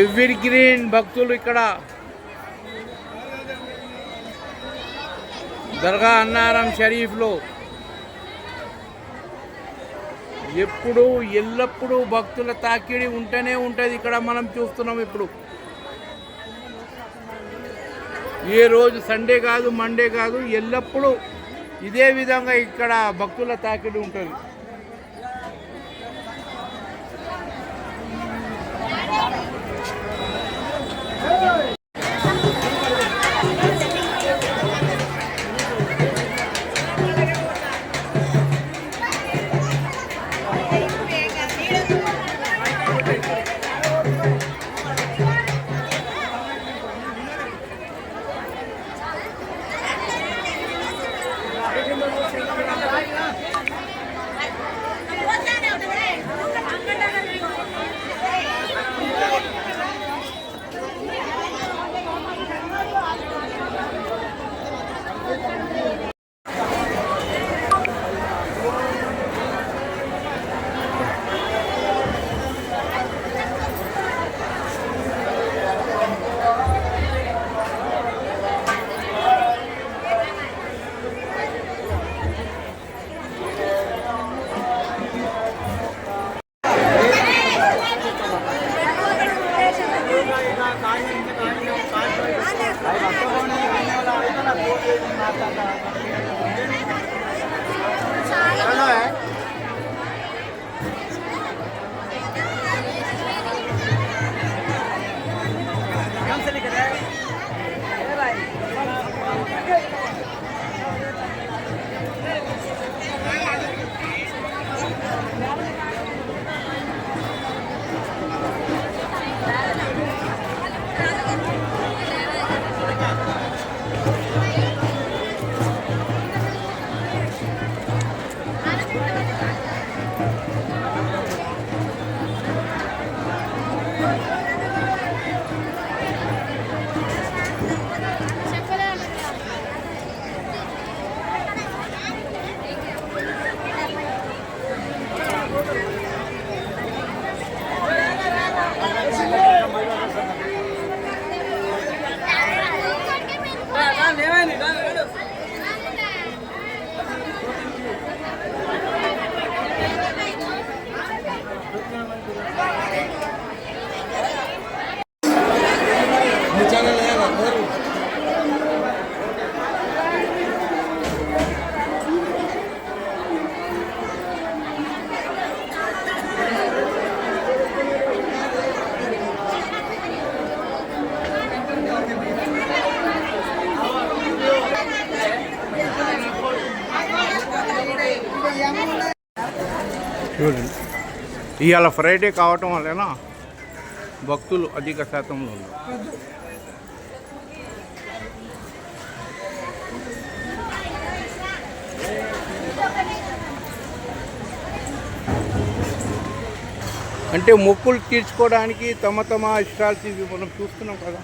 Ever green భక్తులు ఇక్కడ దర్గా అన్నారం షరీఫ్లో ఎప్పుడు ఎల్లప్పుడూ భక్తుల తాకిడి ఉంటూనే ఉంటుంది. ఇక్కడ మనం చూస్తున్నాం. ఇప్పుడు ఏ రోజు సండే కాదు, మండే కాదు, ఎల్లప్పుడూ ఇదే విధంగా ఇక్కడ భక్తుల తాకిడి ఉంటుంది. చూడండి, ఇవాళ ఫ్రైడే కావటం వలన భక్తులు అధిక శాతంలో ఉన్నారు. అంటే మొక్కులు తీర్చుకోవడానికి తమ ఇష్టాలు మనం చూస్తున్నాం కదా.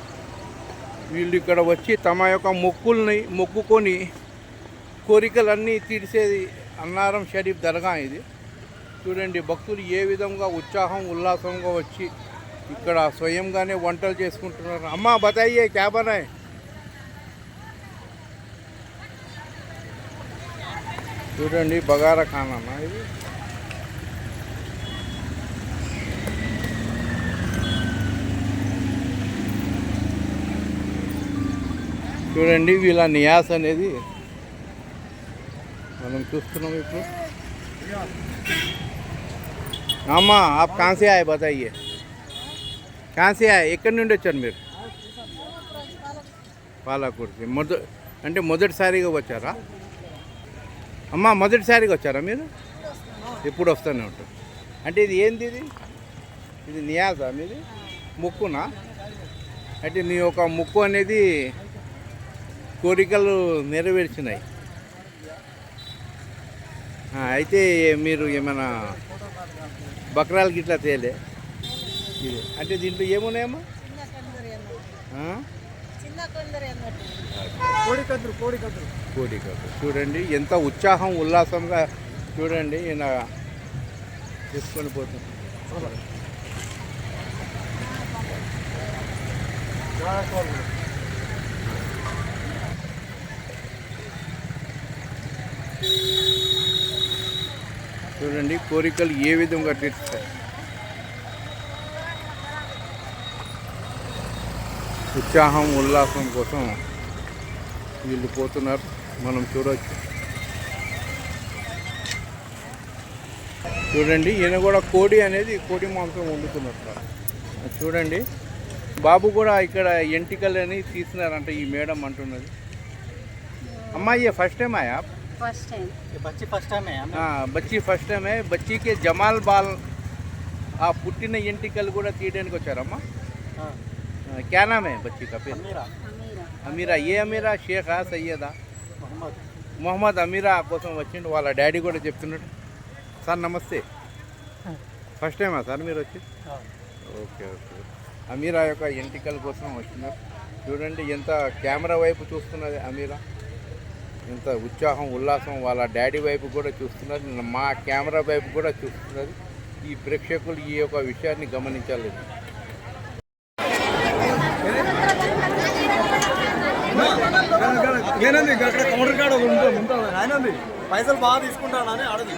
వీళ్ళు ఇక్కడ వచ్చి తమ యొక్క మొక్కుల్ని మొక్కుకొని కోరికలన్నీ తీర్చేది అన్నారం షరీఫ్ దర్గా ఇది. చూడండి, భక్తులు ఏ విధంగా ఉత్సాహం ఉల్లాసంగా వచ్చి ఇక్కడ స్వయంగానే వంటలు చేసుకుంటున్నారు. అమ్మా బతాయియే క్యా బనాయ్? చూడండి, బగారా ఖానా ఇది. చూడండి, వీళ్ళ నియాస్ అనేది మనం చూస్తున్నాం ఇప్పుడు. అమ్మా ఆప్ కहाँ से आए बताइए, कहाँ से आए? ఎక్కడి నుండి వచ్చారు మీరు? పాలకూరుకి. అంటే మొదటిసారిగా వచ్చారా అమ్మా? మొదటిసారిగా వచ్చారా మీరు? ఎప్పుడు వస్తూనే ఉంటారు. అంటే ఇది ఏంది? ఇది నియాజా మీది? ముక్కునా? అంటే మీ యొక్క ముక్కు అనేది కోరికలు నెరవేర్చినాయి. అయితే మీరు ఏమైనా బక్రాలు గిట్లా తేలే? అంటే దీంట్లో ఏమున్నాయమ్మా? కోడికత్తులు. చూడండి ఎంత ఉత్సాహం ఉల్లాసంగా. చూడండి, ఈయన తీసుకొని పోతుంది. చూడండి కోరికలు ఏ విధంగా తీర్చుతాయి. ఉత్సాహం ఉల్లాసం కోసం వీళ్ళు పోతున్నారు, మనం చూడవచ్చు. చూడండి ఈయన కూడా కోడి అనేది కోడి మాంసం వండుతున్నారు. చూడండి బాబు కూడా ఇక్కడ ఎంటికలని తీసినారంట ఈ మేడం అంటున్నది. అమ్మాయి ఫస్ట్ టైం ఆయా? फर्स्ट टाइम ये बच्ची फर्स्ट टाइम है हमें। हाँ बच्ची फर्स्ट टाइम है. बच्ची के जमाल बाल ఆ పుట్టిన ఎంటికలు కూడా తీయడానికి వచ్చారమ్మా. हाँ, क्या नाम है बच्ची का फिर? अमीरा अमीरा అమీరా. ఏ అమీరా? షేఖా సయ్యదా? मोहम्मद। మొహమ్మద్ అమీరా కోసం వచ్చిండు. వాళ్ళ డాడీ కూడా చెప్తున్నాడు. సార్ నమస్తే. ఫస్ట్ టైమా సార్ మీరు వచ్చి? हाँ, ఓకే ఓకే. అమీరా యొక్క ఎంటికల కోసం వచ్చినారు. చూడండి ఎంత కెమెరా వైపు చూస్తున్నది అమీరా, ఎంత ఉత్సాహం ఉల్లాసం. వాళ్ళ డాడీ వైపు కూడా చూస్తున్నది, మా కెమెరా వైపు కూడా చూస్తున్నది. ఈ ప్రేక్షకులు ఈ యొక్క విషయాన్ని గమనించాలి. కౌంటర్ కాడ ఉంటుంది ఆయన పైసలు బాగా తీసుకుంటానని అడది.